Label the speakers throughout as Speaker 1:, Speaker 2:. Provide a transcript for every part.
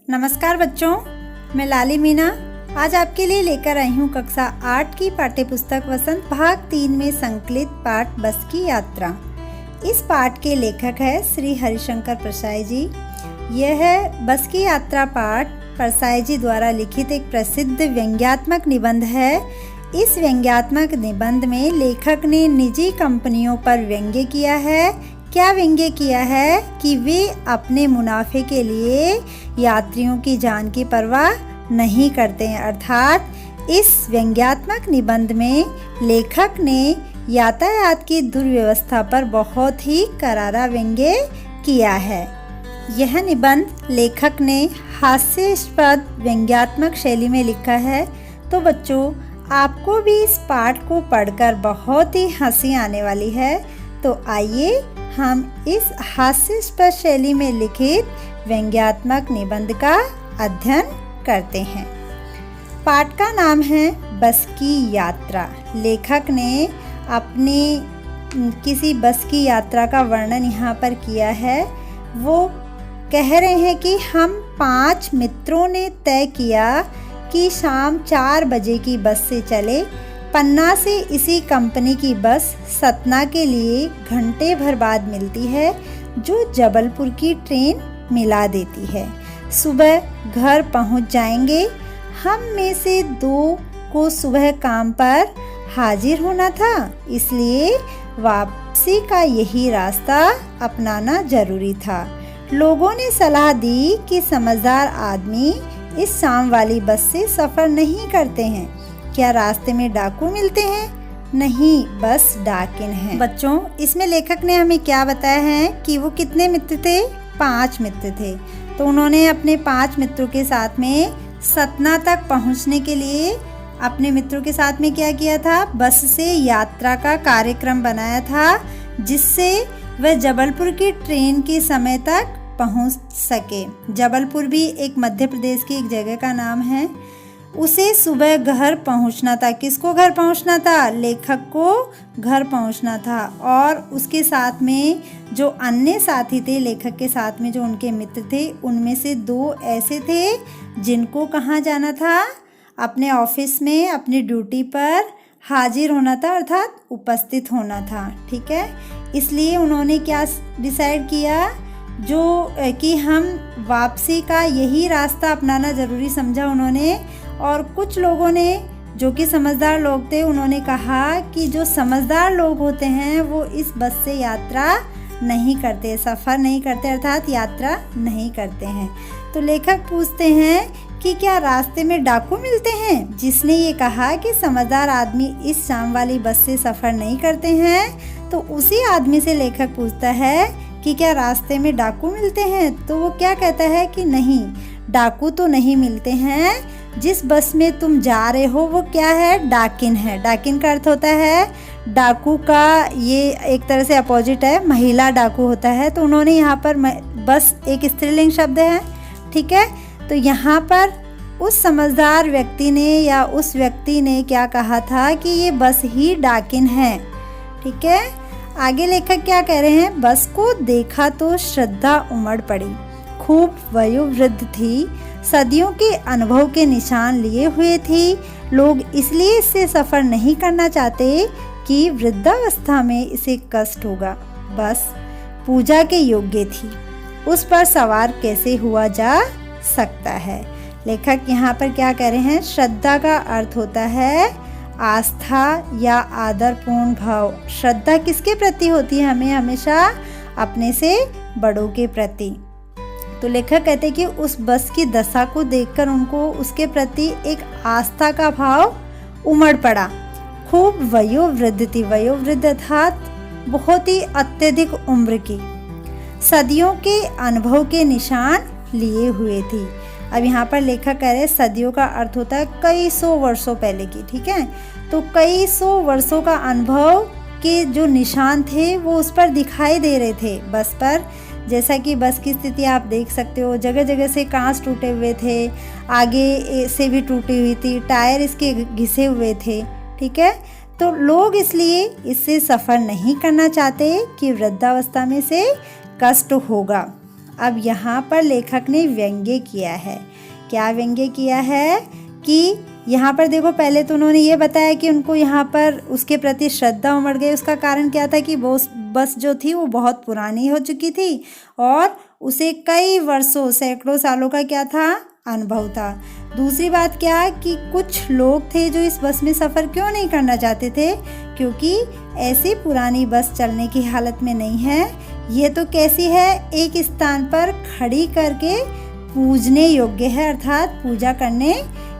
Speaker 1: नमस्कार बच्चों, मैं लाली मीना आज आपके लिए लेकर आई हूँ कक्षा 8 की पाठ्यपुस्तक वसंत भाग 3 में संकलित पाठ बस की यात्रा। इस पाठ के लेखक है श्री हरिशंकर परसाई जी। यह है बस की यात्रा पाठ परसाई जी द्वारा लिखित एक प्रसिद्ध व्यंग्यात्मक निबंध है। इस व्यंग्यात्मक निबंध में लेखक ने निजी कंपनियों पर व्यंग्य किया है। क्या व्यंग्य किया है कि वे अपने मुनाफे के लिए यात्रियों की जान की परवाह नहीं करते हैं। अर्थात इस व्यंग्यात्मक निबंध में लेखक ने यातायात की दुर्व्यवस्था पर बहुत ही करारा व्यंग्य किया है। यह निबंध लेखक ने हास्यास्पद व्यंग्यात्मक शैली में लिखा है। तो बच्चों, आपको भी इस पाठ को पढ़कर बहुत ही हंसी आने वाली है। तो आइए हम इस हास्यास्पद शैली में लिखित व्यंग्यात्मक निबंध का अध्ययन करते हैं। पाठ का नाम है बस की यात्रा। लेखक ने अपनी किसी बस की यात्रा का वर्णन यहाँ पर किया है। वो कह रहे हैं कि हम 5 मित्रों ने तय किया कि शाम 4 बजे की बस से चले। पन्ना से इसी कंपनी की बस सतना के लिए घंटे भर बाद मिलती है, जो जबलपुर की ट्रेन मिला देती है। सुबह घर पहुंच जाएंगे। हम में से 2 को सुबह काम पर हाजिर होना था, इसलिए वापसी का यही रास्ता अपनाना जरूरी था। लोगों ने सलाह दी कि समझदार आदमी इस शाम वाली बस से सफ़र नहीं करते हैं। क्या रास्ते में डाकू मिलते हैं? नहीं, बस डाकिन हैं। बच्चों, इसमें लेखक ने हमें क्या बताया है कि वो कितने मित्र थे? 5 मित्र थे। तो उन्होंने अपने 5 मित्रों के साथ में सतना तक पहुंचने के लिए अपने मित्रों के साथ में क्या किया था? बस से यात्रा का कार्यक्रम बनाया था, जिससे वह जबलपुर की ट्रेन के समय तक पहुंच सके। जबलपुर भी एक मध्य प्रदेश की एक जगह का नाम है। उसे सुबह घर पहुंचना था। किसको घर पहुंचना था? लेखक को घर पहुंचना था। और उसके साथ में जो अन्य साथी थे, लेखक के साथ में जो उनके मित्र थे, उनमें से 2 ऐसे थे जिनको कहाँ जाना था? अपने ऑफिस में अपनी ड्यूटी पर हाजिर होना था, अर्थात उपस्थित होना था। ठीक है, इसलिए उन्होंने क्या डिसाइड किया, जो कि हम वापसी का यही रास्ता अपनाना ज़रूरी समझा उन्होंने। और कुछ लोगों ने, जो कि समझदार लोग थे, उन्होंने कहा कि जो समझदार लोग होते हैं वो इस बस से यात्रा नहीं करते, सफ़र नहीं करते, अर्थात यात्रा नहीं करते हैं। तो लेखक पूछते हैं कि क्या रास्ते में डाकू मिलते हैं? जिसने ये कहा कि समझदार आदमी इस शाम वाली बस से सफ़र नहीं करते हैं, तो उसी आदमी से लेखक पूछता है कि क्या रास्ते में डाकू मिलते हैं? तो वो क्या कहता है कि नहीं, डाकू तो नहीं मिलते हैं। जिस बस में तुम जा रहे हो वो क्या है? डाकिन है। डाकिन का अर्थ होता है डाकू का, ये एक तरह से अपोजिट है, महिला डाकू होता है। तो उन्होंने यहाँ पर बस एक स्त्रीलिंग शब्द है। ठीक है, तो यहाँ पर उस समझदार व्यक्ति ने या उस व्यक्ति ने क्या कहा था कि ये बस ही डाकिन है। ठीक है, आगे लेखक क्या कह रहे हैं? बस को देखा तो श्रद्धा उमड़ पड़ी। खूब वयोवृद्ध थी, सदियों के अनुभव के निशान लिए हुए थी। लोग इसलिए इससे सफ़र नहीं करना चाहते कि वृद्धावस्था में इसे कष्ट होगा। बस पूजा के योग्य थी, उस पर सवार कैसे हुआ जा सकता है। लेखक यहाँ पर क्या कह रहे हैं? श्रद्धा का अर्थ होता है आस्था या आदरपूर्ण भाव। श्रद्धा किसके प्रति होती है? हमें हमेशा अपने से बड़ों के प्रति। तो लेखक कहते हैं कि उस बस की दशा को देखकर उनको उसके प्रति एक आस्था का भाव उमड़ पड़ा। खूब वयोवृद्ध थी। वयोवृद्ध अर्थात बहुत ही अत्यधिक उम्र की, सदियों के अनुभव के निशान लिए हुए थी। अब यहाँ पर लेखक कह रहे हैं सदियों का अर्थ होता है कई 100 वर्षों पहले की। ठीक है, तो कई 100 वर्षों का अनुभव के जो निशान थे वो उस पर दिखाई दे रहे थे बस पर। जैसा कि बस की स्थिति आप देख सकते हो, जगह जगह से कांच टूटे हुए थे, आगे से भी टूटी हुई थी, टायर इसके घिसे हुए थे। ठीक है, तो लोग इसलिए इससे सफ़र नहीं करना चाहते कि वृद्धावस्था में से कष्ट होगा। अब यहाँ पर लेखक ने व्यंग्य किया है। क्या व्यंग्य किया है कि यहाँ पर देखो, पहले तो उन्होंने ये बताया कि उनको यहाँ पर उसके प्रति श्रद्धा उमड़ गई। उसका कारण क्या था कि वो बस जो थी वो बहुत पुरानी हो चुकी थी और उसे कई वर्षों, सैकड़ों सालों का क्या था, अनुभव था। दूसरी बात क्या कि कुछ लोग थे जो इस बस में सफ़र क्यों नहीं करना चाहते थे, क्योंकि ऐसी पुरानी बस चलने की हालत में नहीं है। ये तो कैसी है, एक स्थान पर खड़ी करके पूजने योग्य है, अर्थात पूजा करने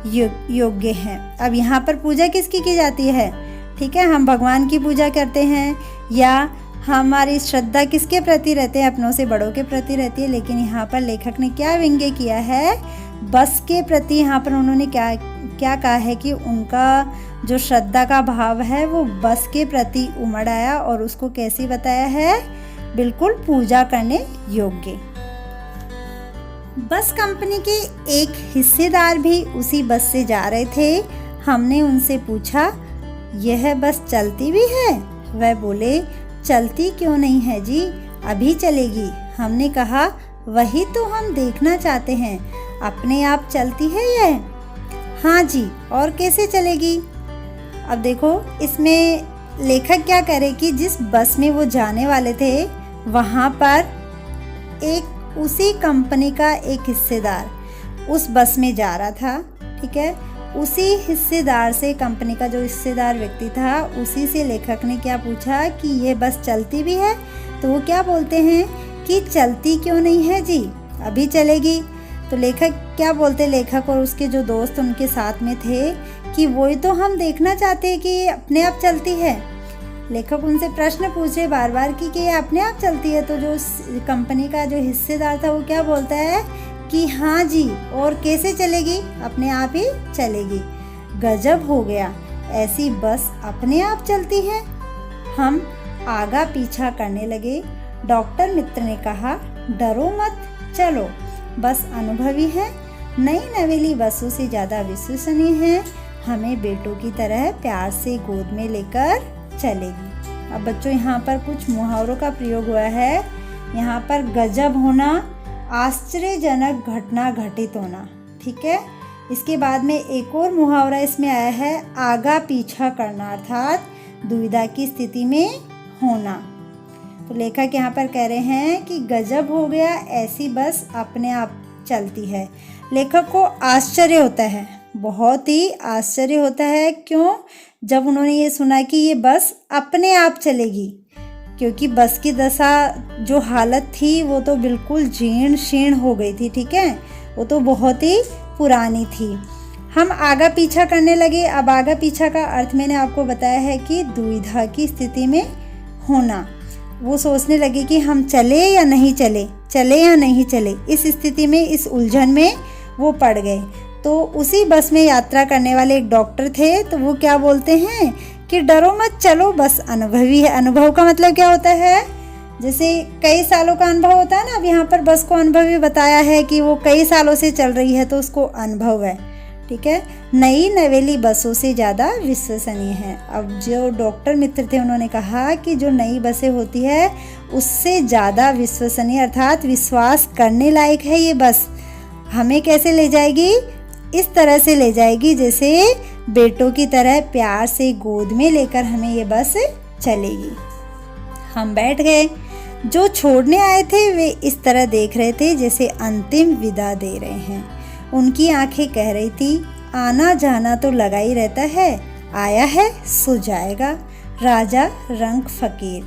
Speaker 1: योग्य है। अब यहाँ पर पूजा किसकी की जाती है? ठीक है, हम भगवान की पूजा करते हैं या हमारी श्रद्धा किसके प्रति रहते हैं? अपनों से बड़ों के प्रति रहती है। लेकिन यहाँ पर लेखक ने क्या व्यंग्य किया है? बस के प्रति यहाँ पर उन्होंने क्या कहा है कि उनका जो श्रद्धा का भाव है वो बस के प्रति उमड़ आया और उसको कैसे बताया है? बिल्कुल पूजा करने योग्य। बस कंपनी के एक हिस्सेदार भी उसी बस से जा रहे थे। हमने उनसे पूछा, यह बस चलती भी है? वह बोले, चलती क्यों नहीं है जी, अभी चलेगी। हमने कहा, वही तो हम देखना चाहते हैं, अपने आप चलती है यह? हाँ जी, और कैसे चलेगी? अब देखो, इसमें लेखक क्या करे कि जिस बस में वो जाने वाले थे वहाँ पर एक उसी कंपनी का एक हिस्सेदार उस बस में जा रहा था। ठीक है, उसी हिस्सेदार से, कंपनी का जो हिस्सेदार व्यक्ति था, उसी से लेखक ने क्या पूछा कि ये बस चलती भी है? तो वो क्या बोलते हैं कि चलती क्यों नहीं है जी, अभी चलेगी। तो लेखक क्या बोलते, लेखक और उसके जो दोस्त उनके साथ में थे, कि वही तो हम देखना चाहते हैं कि ये अपने आप चलती है। लेखक उनसे प्रश्न पूछे बार बार कि ये अपने आप चलती है। तो जो कंपनी का जो हिस्सेदार था वो क्या बोलता है कि हाँ जी, और कैसे चलेगी, अपने आप ही चलेगी। गजब हो गया, ऐसी बस अपने आप चलती है। हम आगा पीछा करने लगे। डॉक्टर मित्र ने कहा, डरो मत, चलो, बस अनुभवी है, नई नवेली बसों से ज़्यादा विश्वसनीय है, हमें बेटों की तरह प्यार से गोद में लेकर चलेगी। अब बच्चों, यहाँ पर कुछ मुहावरों का प्रयोग हुआ है। यहाँ पर गजब होना, आश्चर्यजनक घटना घटित होना। ठीक है, इसके बाद में एक और मुहावरा इसमें आया है, आगा पीछा करना, अर्थात दुविधा की स्थिति में होना। तो लेखक यहाँ पर कह रहे हैं कि गजब हो गया, ऐसी बस अपने आप चलती है। लेखक को आश्चर्य होता है, बहुत ही आश्चर्य होता है। क्यों? जब उन्होंने ये सुना कि ये बस अपने आप चलेगी, क्योंकि बस की दशा, जो हालत थी वो तो बिल्कुल जीर्ण शीर्ण हो गई थी। ठीक है, वो तो बहुत ही पुरानी थी। हम आगा पीछा करने लगे। अब आगा पीछा का अर्थ मैंने आपको बताया है कि दुविधा की स्थिति में होना। वो सोचने लगे कि हम चले या नहीं चले, चले या नहीं चले। इस स्थिति में, इस उलझन में वो पड़ गए। तो उसी बस में यात्रा करने वाले एक डॉक्टर थे। तो वो क्या बोलते हैं कि डरो मत, चलो, बस अनुभवी है। अनुभव का मतलब क्या होता है? जैसे कई सालों का अनुभव होता है ना। अब यहाँ पर बस को अनुभवी बताया है कि वो कई सालों से चल रही है, तो उसको अनुभव है। ठीक है, नई नवेली बसों से ज़्यादा विश्वसनीय है। अब जो डॉक्टर मित्र थे उन्होंने कहा कि जो नई बसें होती है उससे ज़्यादा विश्वसनीय, अर्थात विश्वास करने लायक है ये बस। हमें कैसे ले जाएगी? इस तरह से ले जाएगी जैसे बेटों की तरह प्यार से गोद में लेकर हमें ये बस चलेगी। हम बैठ गए। जो छोड़ने आए थे वे इस तरह देख रहे थे जैसे अंतिम विदा दे रहे हैं। उनकी आंखें कह रही थी, आना जाना तो लगा ही रहता है, आया है सो जाएगा, राजा रंग फकीर।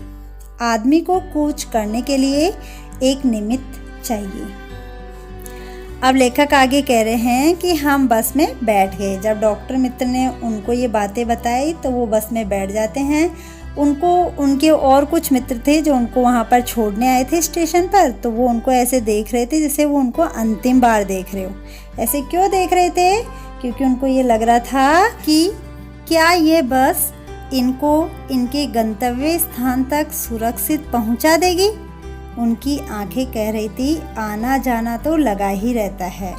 Speaker 1: आदमी को कूच करने के लिए एक निमित्त चाहिए। अब लेखक आगे कह रहे हैं कि हम बस में बैठ गए। जब डॉक्टर मित्र ने उनको ये बातें बताई तो वो बस में बैठ जाते हैं। उनके और कुछ मित्र थे जो उनको वहाँ पर छोड़ने आए थे स्टेशन पर। तो वो उनको ऐसे देख रहे थे जैसे वो उनको अंतिम बार देख रहे हो। ऐसे क्यों देख रहे थे? क्योंकि उनको ये लग रहा था कि क्या ये बस इनको इनके गंतव्य स्थान तक सुरक्षित पहुँचा देगी। उनकी आंखें कह रही थी, आना जाना तो लगा ही रहता है।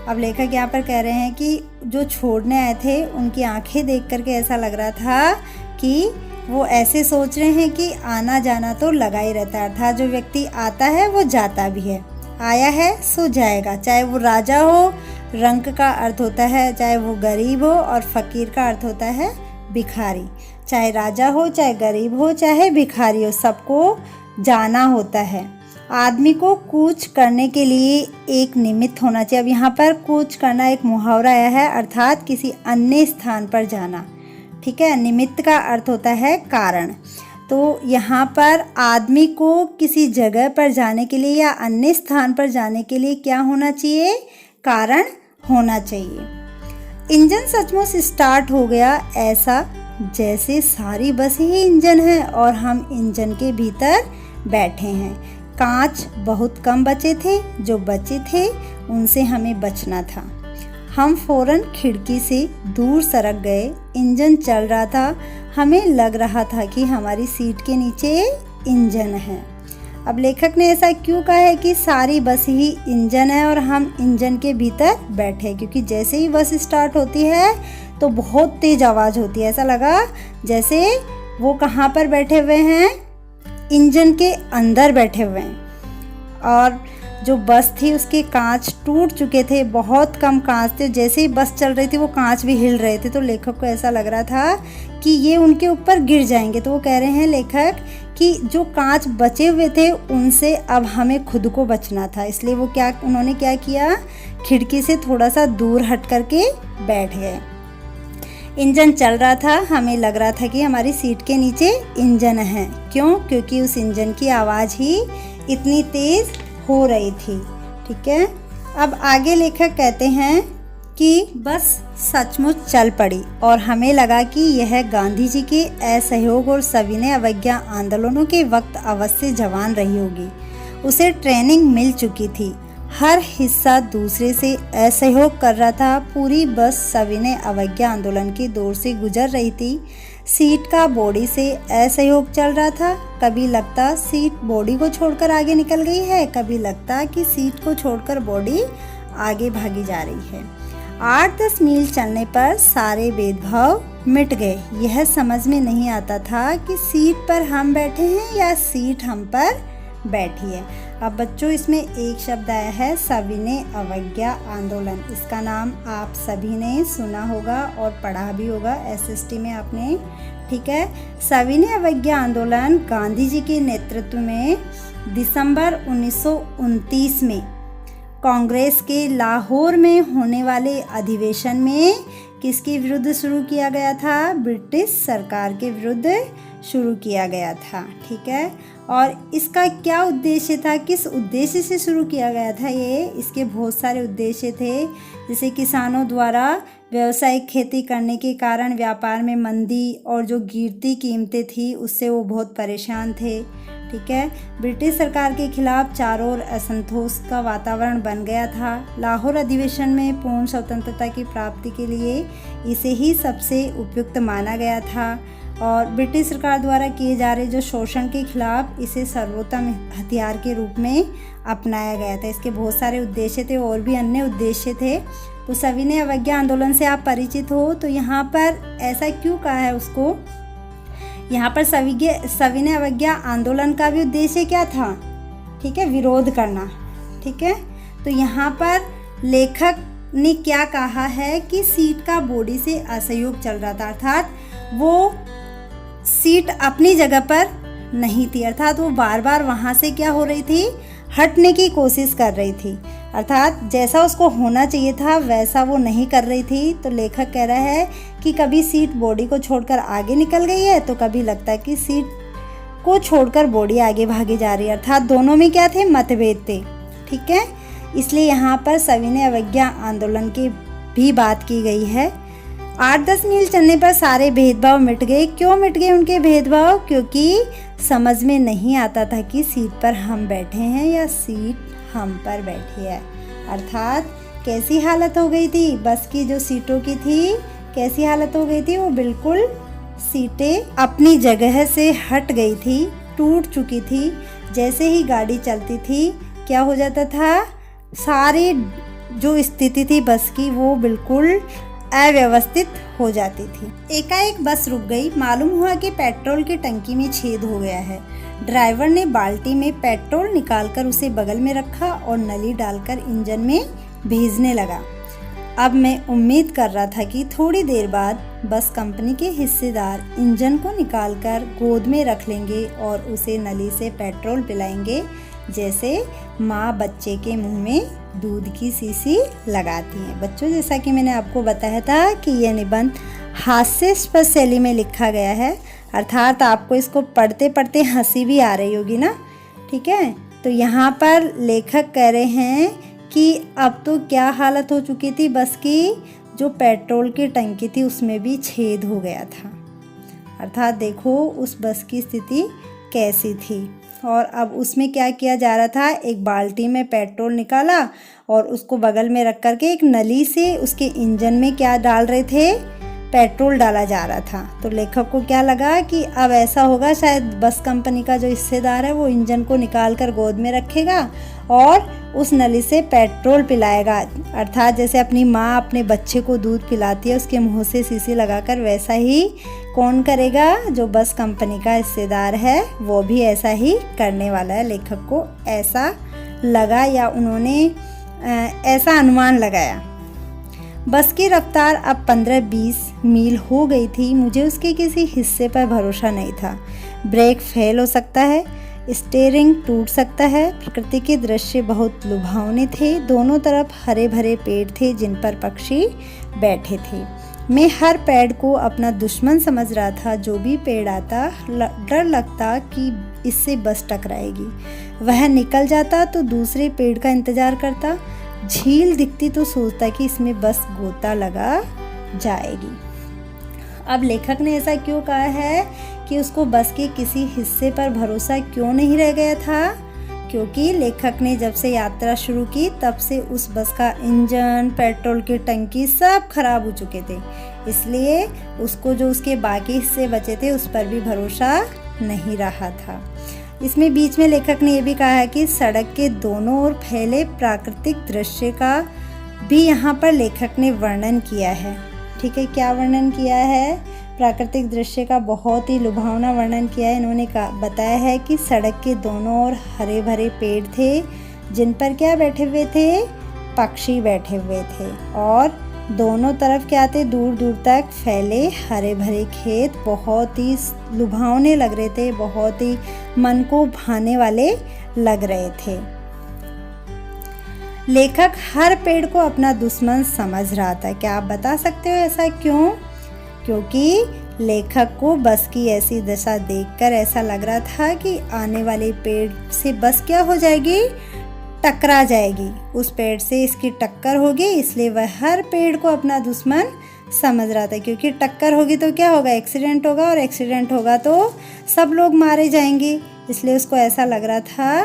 Speaker 1: अब लेखक यहाँ पर कह रहे हैं कि जो छोड़ने आए थे उनकी आंखें देख करके ऐसा लग रहा था कि वो ऐसे सोच रहे हैं कि आना जाना तो लगा ही रहता है, अर्थात जो व्यक्ति आता है वो जाता भी है, आया है सो जाएगा। चाहे वो राजा हो, रंक का अर्थ होता है, चाहे वो गरीब हो, और फ़कीर का अर्थ होता है भिखारी। चाहे राजा हो, चाहे गरीब हो, चाहे भिखारी हो, सबको जाना होता है। आदमी को कूच करने के लिए एक निमित्त होना चाहिए। अब यहाँ पर कूच करना एक मुहावरा आया है, अर्थात किसी अन्य स्थान पर जाना। ठीक है, निमित्त का अर्थ होता है कारण। तो यहाँ पर आदमी को किसी जगह पर जाने के लिए या अन्य स्थान पर जाने के लिए क्या होना चाहिए? कारण होना चाहिए। इंजन सचमुच स्टार्ट हो गया, ऐसा जैसे सारी बस ही इंजन है और हम इंजन के भीतर बैठे हैं। कांच बहुत कम बचे थे, जो बचे थे उनसे हमें बचना था। हम फौरन खिड़की से दूर सरक गए। इंजन चल रहा था, हमें लग रहा था कि हमारी सीट के नीचे इंजन है। अब लेखक ने ऐसा क्यों कहा है कि सारी बस ही इंजन है और हम इंजन के भीतर बैठे? क्योंकि जैसे ही बस स्टार्ट होती है तो बहुत तेज आवाज़ होती है, ऐसा लगा जैसे वो कहाँ पर बैठे हुए हैं? इंजन के अंदर बैठे हुए हैं। और जो बस थी उसके कांच टूट चुके थे, बहुत कम कांच थे, जैसे ही बस चल रही थी वो कांच भी हिल रहे थे। तो लेखक को ऐसा लग रहा था कि ये उनके ऊपर गिर जाएंगे। तो वो कह रहे हैं लेखक कि जो कांच बचे हुए थे उनसे अब हमें खुद को बचना था, इसलिए उन्होंने क्या किया? खिड़की से थोड़ा सा दूर हट करके बैठ गए। इंजन चल रहा था, हमें लग रहा था कि हमारी सीट के नीचे इंजन है। क्यों? क्योंकि उस इंजन की आवाज़ ही इतनी तेज़ हो रही थी। ठीक है, अब आगे लेखक कहते हैं कि बस सचमुच चल पड़ी और हमें लगा कि यह गांधी जी के असहयोग और सविनय अवज्ञा आंदोलनों के वक्त अवश्य जवान रही होगी। उसे ट्रेनिंग मिल चुकी थी, हर हिस्सा दूसरे से असहयोग कर रहा था। पूरी बस सविनय अवज्ञा आंदोलन के दौर से गुजर रही थी। सीट का बॉडी से असहयोग चल रहा था। कभी लगता सीट बॉडी को छोड़कर आगे निकल गई है, कभी लगता कि सीट को छोड़कर बॉडी आगे भागी जा रही है। 8-10 मील चलने पर सारे भेदभाव मिट गए। यह समझ में नहीं आता था कि सीट पर हम बैठे हैं या सीट हम पर बैठी है। अब बच्चों, इसमें एक शब्द आया है सविनय अवज्ञा आंदोलन। इसका नाम आप सभी ने सुना होगा और पढ़ा भी होगा एसएसटी में आपने। ठीक है, सविनय अवज्ञा आंदोलन गांधी जी के नेतृत्व में दिसंबर 1929 में कांग्रेस के लाहौर में होने वाले अधिवेशन में किसके विरुद्ध शुरू किया गया था? ब्रिटिश सरकार के विरुद्ध शुरू किया गया था। ठीक है, और इसका क्या उद्देश्य था? किस उद्देश्य से शुरू किया गया था ये? इसके बहुत सारे उद्देश्य थे। जैसे किसानों द्वारा व्यावसायिक खेती करने के कारण व्यापार में मंदी और जो गिरती कीमतें थी उससे वो बहुत परेशान थे। ठीक है, ब्रिटिश सरकार के खिलाफ चारों ओर असंतोष का वातावरण बन गया था। लाहौर अधिवेशन में पूर्ण स्वतंत्रता की प्राप्ति के लिए इसे ही सबसे उपयुक्त माना गया था और ब्रिटिश सरकार द्वारा किए जा रहे जो शोषण के खिलाफ इसे सर्वोत्तम हथियार के रूप में अपनाया गया था। इसके बहुत सारे उद्देश्य थे और भी अन्य उद्देश्य थे। तो सविनय अवज्ञा आंदोलन से आप परिचित हो। तो यहाँ पर ऐसा क्यों कहा है उसको? यहाँ पर सविनय अवज्ञा आंदोलन का भी उद्देश्य क्या था? ठीक है, विरोध करना। ठीक है, तो यहाँ पर लेखक ने क्या कहा है कि सीट का बॉडी से असहयोग चल रहा था, अर्थात वो सीट अपनी जगह पर नहीं थी, अर्थात वो बार बार वहाँ से क्या हो रही थी? हटने की कोशिश कर रही थी, अर्थात जैसा उसको होना चाहिए था वैसा वो नहीं कर रही थी। तो लेखक कह रहा है कि कभी सीट बॉडी को छोड़कर आगे निकल गई है तो कभी लगता है कि सीट को छोड़कर बॉडी आगे भागी जा रही है, अर्थात दोनों में क्या थे? मतभेद थे। ठीक है, इसलिए यहाँ पर सविनय अवज्ञा आंदोलन की भी बात की गई है। 8-10 मील चलने पर सारे भेदभाव मिट गए। क्यों मिट गए उनके भेदभाव? क्योंकि समझ में नहीं आता था कि सीट पर हम बैठे हैं या सीट हम पर बैठी है। अर्थात कैसी हालत हो गई थी बस की? जो सीटों की थी कैसी हालत हो गई थी? वो बिल्कुल सीटें अपनी जगह से हट गई थी, टूट चुकी थी। जैसे ही गाड़ी चलती थी क्या हो जाता था? सारी जो स्थिति थी बस की वो बिल्कुल अव्यवस्थित हो जाती थी। एकाएक बस रुक गई। मालूम हुआ कि पेट्रोल की टंकी में छेद हो गया है। ड्राइवर ने बाल्टी में पेट्रोल निकालकर उसे बगल में रखा और नली डालकर इंजन में भेजने लगा। अब मैं उम्मीद कर रहा था कि थोड़ी देर बाद बस कंपनी के हिस्सेदार इंजन को निकालकर गोद में रख लेंगे और उसे नली से पेट्रोल पिलाएंगे, जैसे माँ बच्चे के मुंह में दूध की शीशी लगाती है। बच्चों, जैसा कि मैंने आपको बताया था कि यह निबंध हास्यास्पद शैली में लिखा गया है, अर्थात आपको इसको पढ़ते पढ़ते हंसी भी आ रही होगी ना। ठीक है, तो यहाँ पर लेखक कह रहे हैं कि अब तो क्या हालत हो चुकी थी बस की, जो पेट्रोल की टंकी थी उसमें भी छेद हो गया था। अर्थात देखो उस बस की स्थिति कैसी थी। और अब उसमें क्या किया जा रहा था, एक बाल्टी में पेट्रोल निकाला और उसको बगल में रख करके एक नली से उसके इंजन में क्या डाल रहे थे, पेट्रोल डाला जा रहा था। तो लेखक को क्या लगा कि अब ऐसा होगा, शायद बस कंपनी का जो हिस्सेदार है वो इंजन को निकाल कर गोद में रखेगा और उस नली से पेट्रोल पिलाएगा। अर्थात जैसे अपनी माँ अपने बच्चे को दूध पिलाती है उसके मुंह से शीशी लगाकर, वैसा ही कौन करेगा, जो बस कंपनी का हिस्सेदार है वो भी ऐसा ही करने वाला है। लेखक को ऐसा लगा या उन्होंने ऐसा अनुमान लगाया। बस की रफ्तार अब 15-20 मील हो गई थी। मुझे उसके किसी हिस्से पर भरोसा नहीं था। ब्रेक फेल हो सकता है, स्टीयरिंग टूट सकता है। प्रकृति के दृश्य बहुत लुभावने थे। दोनों तरफ हरे भरे पेड़ थे जिन पर पक्षी बैठे थे। मैं हर पेड़ को अपना दुश्मन समझ रहा था। जो भी पेड़ आता डर लगता कि इससे बस टकराएगी। वह निकल जाता तो दूसरे पेड़ का इंतजार करता। झील दिखती तो सोचता कि इसमें बस गोता लगा जाएगी। अब लेखक ने ऐसा क्यों कहा है कि उसको बस के किसी हिस्से पर भरोसा क्यों नहीं रह गया था, क्योंकि लेखक ने जब से यात्रा शुरू की तब से उस बस का इंजन, पेट्रोल की टंकी सब खराब हो चुके थे। इसलिए उसको जो उसके बाकी हिस्से बचे थे उस पर भी भरोसा नहीं रहा था। इसमें बीच में लेखक ने यह भी कहा है कि सड़क के दोनों ओर फैले प्राकृतिक दृश्य का भी यहाँ पर लेखक ने वर्णन किया है। ठीक है, क्या वर्णन किया है, प्राकृतिक दृश्य का बहुत ही लुभावना वर्णन किया है। इन्होंने बताया है कि सड़क के दोनों ओर हरे भरे पेड़ थे जिन पर क्या बैठे हुए थे, पक्षी बैठे हुए थे। और दोनों तरफ क्या थे, दूर दूर तक फैले हरे भरे खेत बहुत ही लुभावने लग रहे थे, बहुत ही मन को भाने वाले लग रहे थे। लेखक हर पेड़ को अपना दुश्मन समझ रहा था। क्या आप बता सकते हो ऐसा क्यों? क्योंकि लेखक को बस की ऐसी दशा देखकर ऐसा लग रहा था कि आने वाले पेड़ से बस क्या हो जाएगी, टकरा जाएगी, उस पेड़ से इसकी टक्कर होगी। इसलिए वह हर पेड़ को अपना दुश्मन समझ रहा था, क्योंकि टक्कर होगी तो क्या होगा, एक्सीडेंट होगा, और एक्सीडेंट होगा तो सब लोग मारे जाएंगे। इसलिए उसको ऐसा लग रहा था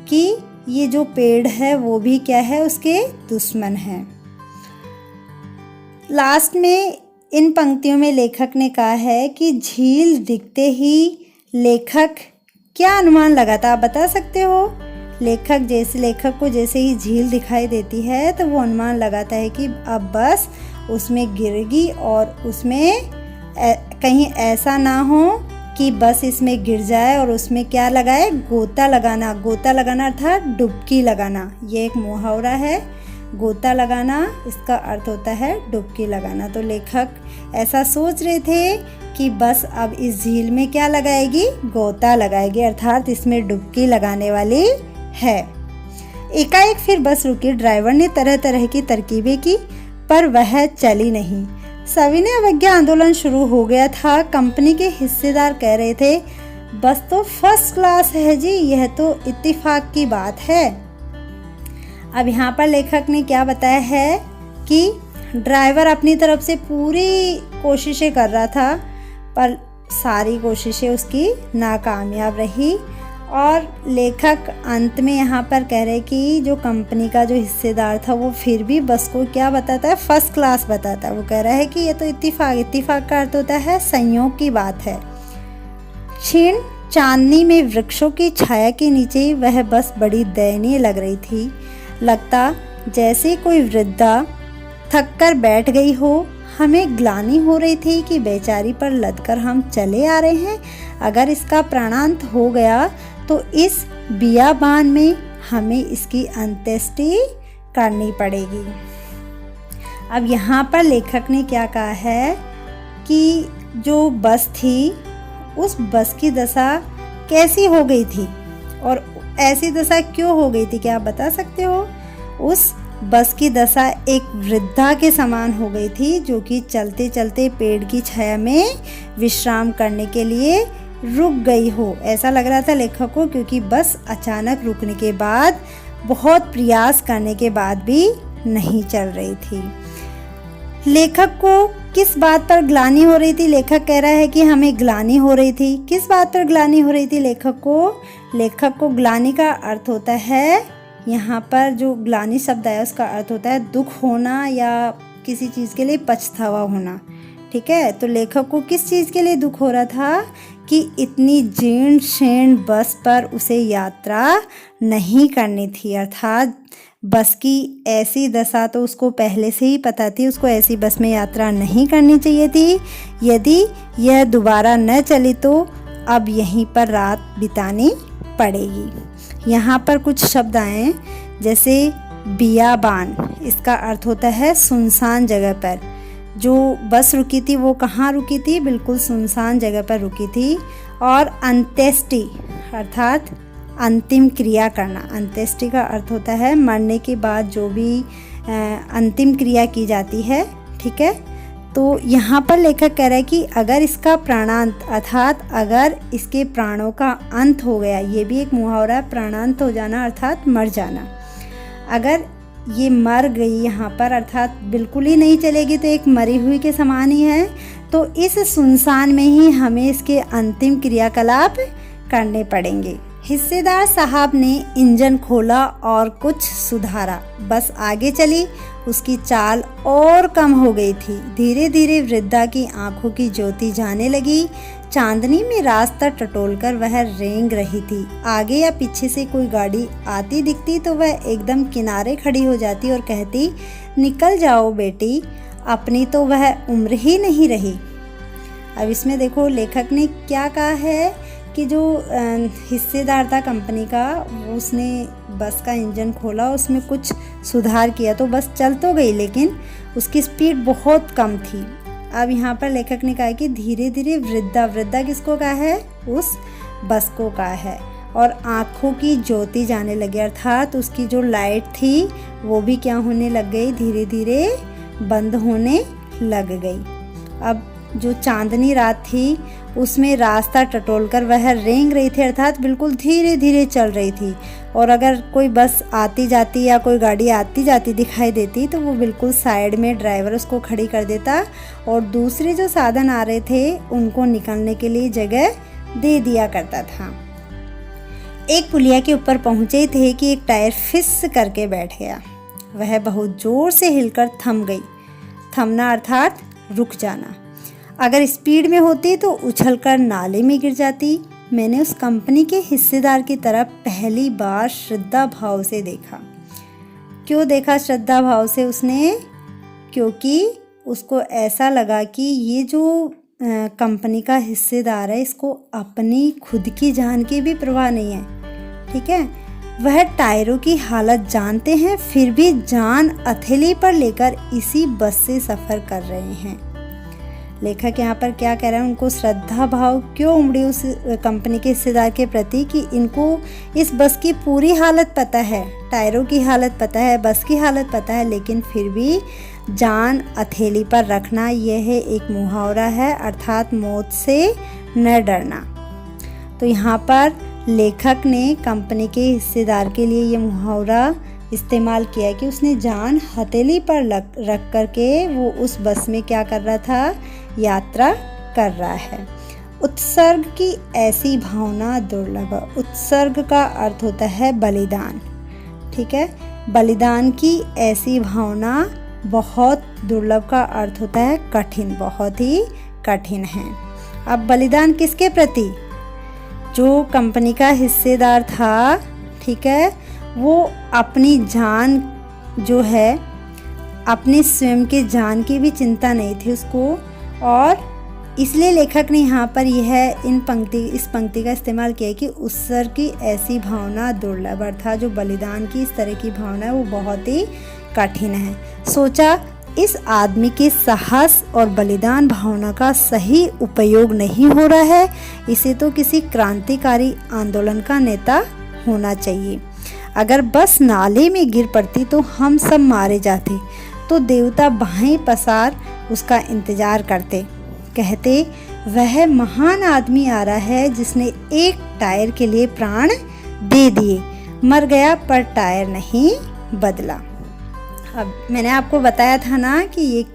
Speaker 1: कि ये जो पेड़ है वो भी क्या है, उसके दुश्मन है। लास्ट में इन पंक्तियों में लेखक ने कहा है कि झील दिखते ही लेखक क्या अनुमान लगाता, आप बता सकते हो? लेखक को जैसे ही झील दिखाई देती है तो वो अनुमान लगाता है कि अब बस उसमें गिरेगी और उसमें कहीं ऐसा ना हो कि बस इसमें गिर जाए और उसमें क्या लगाए, गोता लगाना। गोता लगाना अर्थात डुबकी लगाना। ये एक मुहावरा है, गोता लगाना, इसका अर्थ होता है डुबकी लगाना। तो लेखक ऐसा सोच रहे थे कि बस अब इस झील में क्या लगाएगी, गोता लगाएगी, अर्थात इसमें डुबकी लगाने वाली है। एकाएक फिर बस रुकी। ड्राइवर ने तरह तरह की तरकीबें की पर वह चली नहीं। सविनय अवज्ञा आंदोलन शुरू हो गया था। कंपनी के हिस्सेदार कह रहे थे बस तो फर्स्ट क्लास है जी, यह तो इत्तेफाक की बात है। अब यहाँ पर लेखक ने क्या बताया है कि ड्राइवर अपनी तरफ से पूरी कोशिशें कर रहा था पर सारी कोशिशें उसकी नाकामयाब रही। और लेखक अंत में यहाँ पर कह रहे कि जो कंपनी का जो हिस्सेदार था वो फिर भी बस को क्या बताता है, फर्स्ट क्लास बताता है। वो कह रहा है कि ये तो इत्तेफाक का अर्थ होता है संयोग की बात है। क्षीण चांदनी में वृक्षों की छाया के नीचे वह बस बड़ी दयनीय लग रही थी। लगता जैसे कोई वृद्धा थक कर बैठ गई हो, हमें ग्लानि हो रही थी कि बेचारी पर लदकर हम चले आ रहे हैं, अगर इसका प्राणांत हो गया तो इस बियाबान में हमें इसकी अंत्येष्टि करनी पड़ेगी। अब यहाँ पर लेखक ने क्या कहा है कि जो बस थी उस बस की दशा कैसी हो गई थी और ऐसी दशा क्यों हो गई थी, क्या आप बता सकते हो? उस बस की दशा एक वृद्धा के समान हो गई थी जो कि चलते चलते पेड़ की छाया में विश्राम करने के लिए रुक गई हो, ऐसा लग रहा था लेखक को, क्योंकि बस अचानक रुकने के बाद बहुत प्रयास करने के बाद भी नहीं चल रही थी। लेखक को किस बात पर ग्लानि हो रही थी? लेखक कह रहा है कि हमें ग्लानि हो रही थी। किस बात पर ग्लानि हो रही थी लेखक को? लेखक को ग्लानि का अर्थ होता है, यहाँ पर जो ग्लानि शब्द है उसका अर्थ होता है दुख होना या किसी चीज़ के लिए पछतावा होना। ठीक है, तो लेखक को किस चीज़ के लिए दुख हो रहा था कि इतनी जीर्ण शीर्ण बस पर उसे यात्रा नहीं करनी थी, अर्थात बस की ऐसी दशा तो उसको पहले से ही पता थी, उसको ऐसी बस में यात्रा नहीं करनी चाहिए थी। यदि यह दोबारा न चली तो अब यहीं पर रात बितानी पड़ेगी। यहाँ पर कुछ शब्द आए जैसे बियाबान, इसका अर्थ होता है सुनसान जगह पर। जो बस रुकी थी वो कहाँ रुकी थी? बिल्कुल सुनसान जगह पर रुकी थी। और अंत्येष्टि अर्थात अंतिम क्रिया करना। अंत्येष्टि का अर्थ होता है मरने के बाद जो भी अंतिम क्रिया की जाती है। ठीक है, तो यहाँ पर लेखक कह रहा है कि अगर इसका प्राणांत अर्थात अगर इसके प्राणों का अंत हो गया, ये भी एक मुहावरा है, प्राणांत हो जाना अर्थात मर जाना। अगर ये मर गई यहाँ पर अर्थात बिल्कुल ही नहीं चलेगी तो एक मरी हुई के समान ही है, तो इस सुनसान में ही हमें इसके अंतिम क्रियाकलाप करने पड़ेंगे। हिस्सेदार साहब ने इंजन खोला और कुछ सुधारा, बस आगे चली। उसकी चाल और कम हो गई थी। धीरे धीरे वृद्धा की आंखों की ज्योति जाने लगी। चांदनी में रास्ता टटोलकर वह रेंग रही थी। आगे या पीछे से कोई गाड़ी आती दिखती तो वह एकदम किनारे खड़ी हो जाती और कहती, निकल जाओ बेटी, अपनी तो वह उम्र ही नहीं रही। अब इसमें देखो लेखक ने क्या कहा है कि जो हिस्सेदार था कंपनी का, उसने बस का इंजन खोला, उसमें कुछ सुधार किया तो बस चल तो गई लेकिन उसकी स्पीड बहुत कम थी। अब यहाँ पर लेखक ने कहा कि धीरे धीरे वृद्धा किसको कहा है? उस बस को कहा है। और आँखों की ज्योति जाने लगी अर्थात उसकी जो लाइट थी वो भी क्या होने लग गई? धीरे धीरे बंद होने लग गई। अब जो चांदनी रात थी उसमें रास्ता टटोलकर वह रेंग रही थी अर्थात बिल्कुल धीरे धीरे चल रही थी। और अगर कोई बस आती जाती या कोई गाड़ी आती जाती दिखाई देती तो वो बिल्कुल साइड में ड्राइवर उसको खड़ी कर देता और दूसरे जो साधन आ रहे थे उनको निकलने के लिए जगह दे दिया करता था। एक पुलिया के ऊपर पहुँचे थे कि एक टायर फिस करके बैठ गया। वह बहुत जोर से हिलकर थम गई। थमना अर्थात रुक जाना। अगर स्पीड में होती तो उछलकर नाले में गिर जाती। मैंने उस कंपनी के हिस्सेदार की तरफ पहली बार श्रद्धा भाव से देखा। क्यों देखा श्रद्धा भाव से उसने? क्योंकि उसको ऐसा लगा कि ये जो कंपनी का हिस्सेदार है इसको अपनी खुद की जान की भी परवाह नहीं है। ठीक है, वह टायरों की हालत जानते हैं फिर भी जान हथेली पर लेकर इसी बस से सफ़र कर रहे हैं। लेखक यहाँ पर क्या कह रहा है? उनको श्रद्धा भाव क्यों उमड़ी उस कंपनी के हिस्सेदार के प्रति कि इनको इस बस की पूरी हालत पता है, टायरों की हालत पता है, बस की हालत पता है, लेकिन फिर भी जान हथेली पर रखना यह एक मुहावरा है अर्थात मौत से न डरना। तो यहाँ पर लेखक ने कंपनी के हिस्सेदार के लिए ये मुहावरा इस्तेमाल किया कि उसने जान हथेली पर रख करके वो उस बस में क्या कर रहा था? यात्रा कर रहा है। उत्सर्ग की ऐसी भावना दुर्लभ। उत्सर्ग का अर्थ होता है बलिदान। ठीक है, बलिदान की ऐसी भावना बहुत दुर्लभ का अर्थ होता है कठिन, बहुत ही कठिन है। अब बलिदान किसके प्रति? जो कंपनी का हिस्सेदार था, ठीक है, वो अपनी जान जो है अपने स्वयं के जान की भी चिंता नहीं थी उसको, और इसलिए लेखक ने यहाँ पर इस पंक्ति का इस्तेमाल किया कि उत्सर्ग की ऐसी भावना दुर्लभ, अर्थात जो बलिदान की इस तरह की भावना है वो बहुत ही कठिन है। सोचा इस आदमी के साहस और बलिदान भावना का सही उपयोग नहीं हो रहा है, इसे तो किसी क्रांतिकारी आंदोलन का नेता होना चाहिए। अगर बस नाले में गिर पड़ती तो हम सब मारे जाते, तो देवता बाहें पसार उसका इंतजार करते, कहते वह महान आदमी आ रहा है जिसने एक टायर के लिए प्राण दे दिए, मर गया पर टायर नहीं बदला। अब मैंने आपको बताया था ना कि ये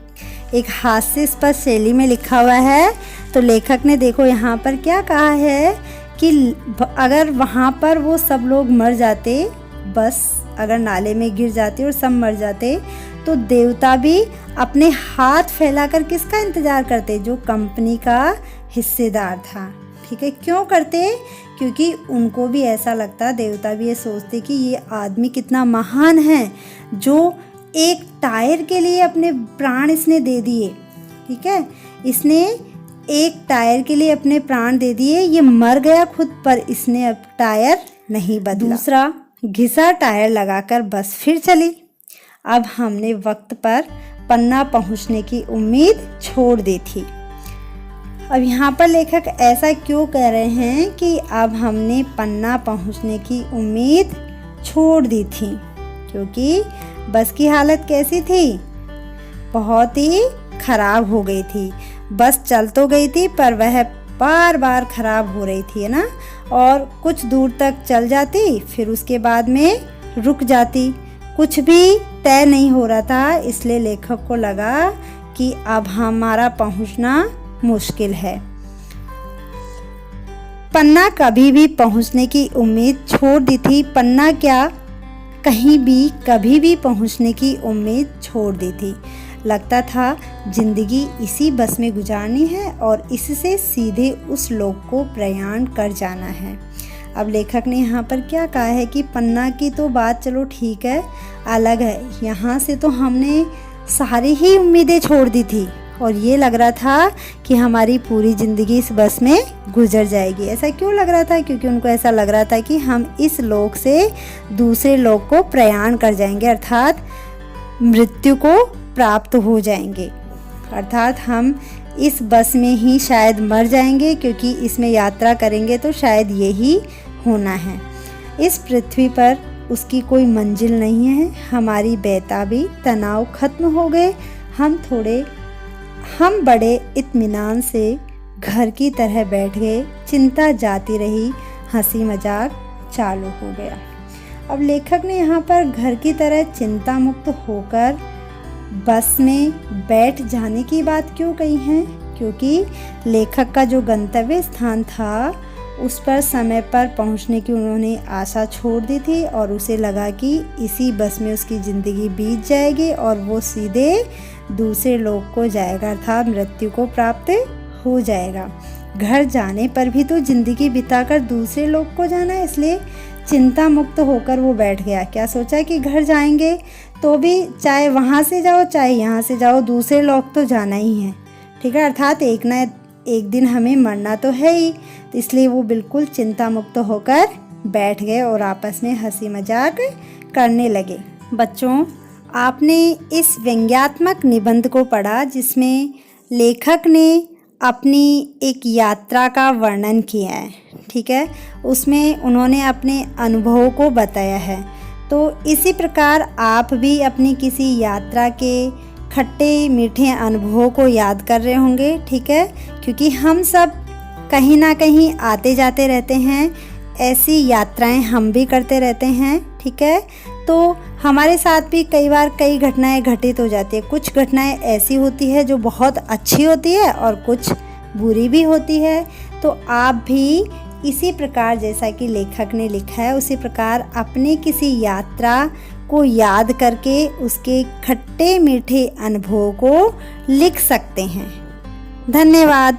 Speaker 1: एक हास्यास्पद शैली में लिखा हुआ है, तो लेखक ने देखो यहाँ पर क्या कहा है कि अगर वहाँ पर वो सब लोग मर जाते, बस अगर नाले में गिर जाते और सब मर जाते, तो देवता भी अपने हाथ फैलाकर किसका इंतजार करते, जो कंपनी का हिस्सेदार था। ठीक है, क्यों करते, क्योंकि उनको भी ऐसा लगता, देवता भी ये सोचते कि ये आदमी कितना महान है जो एक टायर के लिए अपने प्राण इसने दे दिए। ठीक है, इसने एक टायर के लिए अपने प्राण दे दिए, ये मर गया खुद पर इसने अब टायर नहीं बदला। दूसरा घिसा टायर लगाकर बस फिर चली। अब हमने वक्त पर पन्ना पहुंचने की उम्मीद छोड़ दी थी। अब यहाँ पर लेखक ऐसा क्यों कह रहे हैं कि अब हमने पन्ना पहुंचने की उम्मीद छोड़ दी थी, क्योंकि बस की हालत कैसी थी, बहुत ही खराब हो गई थी। बस चल तो गई थी पर वह बार बार खराब हो रही थी, है ना, और कुछ दूर तक चल जाती फिर उसके बाद में रुक जाती, कुछ भी तय नहीं हो रहा था। इसलिए लेखक को लगा कि अब हमारा पहुंचना मुश्किल है। पन्ना कभी भी पहुंचने की उम्मीद छोड़ दी थी। पन्ना क्या, कहीं भी कभी भी पहुंचने की उम्मीद छोड़ दी थी। लगता था जिंदगी इसी बस में गुजारनी है और इससे सीधे उस लोक को प्रयाण कर जाना है। अब लेखक ने यहाँ पर क्या कहा है कि पन्ना की तो बात चलो ठीक है, अलग है, यहाँ से तो हमने सारी ही उम्मीदें छोड़ दी थी और ये लग रहा था कि हमारी पूरी ज़िंदगी इस बस में गुजर जाएगी। ऐसा क्यों लग रहा था, क्योंकि उनको ऐसा लग रहा था कि हम इस लोक से दूसरे लोक को प्रयाण कर जाएंगे, अर्थात मृत्यु को प्राप्त हो जाएंगे, अर्थात हम इस बस में ही शायद मर जाएंगे, क्योंकि इसमें यात्रा करेंगे तो शायद यही होना है। इस पृथ्वी पर उसकी कोई मंजिल नहीं है। हमारी बेताबी तनाव खत्म हो गए। हम बड़े इत्मीनान से घर की तरह बैठ गए। चिंता जाती रही, हंसी मजाक चालू हो गया। अब लेखक ने यहाँ पर घर की तरह चिंता मुक्त होकर बस में बैठ जाने की बात क्यों कही है, क्योंकि लेखक का जो गंतव्य स्थान था उस पर समय पर पहुंचने की उन्होंने आशा छोड़ दी थी और उसे लगा कि इसी बस में उसकी ज़िंदगी बीत जाएगी और वो सीधे दूसरे लोक को जाएगा, अर्थात मृत्यु को प्राप्त हो जाएगा। घर जाने पर भी तो ज़िंदगी बिताकर दूसरे लोक को जाना है, इसलिए चिंता मुक्त होकर वो बैठ गया। क्या सोचा कि घर जाएंगे तो भी चाहे वहाँ से जाओ चाहे यहाँ से जाओ, दूसरे लोक तो जाना ही है। ठीक है, अर्थात एक ना एक दिन हमें मरना तो है ही, तो इसलिए वो बिल्कुल चिंता मुक्त होकर बैठ गए और आपस में हंसी मजाक करने लगे। बच्चों, आपने इस व्यंग्यात्मक निबंध को पढ़ा जिसमें लेखक ने अपनी एक यात्रा का वर्णन किया है। ठीक है, उसमें उन्होंने अपने अनुभवों को बताया है। तो इसी प्रकार आप भी अपनी किसी यात्रा के खट्टे मीठे अनुभवों को याद कर रहे होंगे। ठीक है, क्योंकि हम सब कहीं ना कहीं आते जाते रहते हैं, ऐसी यात्राएं हम भी करते रहते हैं। ठीक है, तो हमारे साथ भी कई बार कई घटनाएं घटित हो जाती है। कुछ घटनाएं ऐसी होती है जो बहुत अच्छी होती है और कुछ बुरी भी होती है। तो आप भी इसी प्रकार, जैसा कि लेखक ने लिखा है उसी प्रकार अपने किसी यात्रा को याद करके उसके खट्टे मीठे अनुभवों को लिख सकते हैं। धन्यवाद।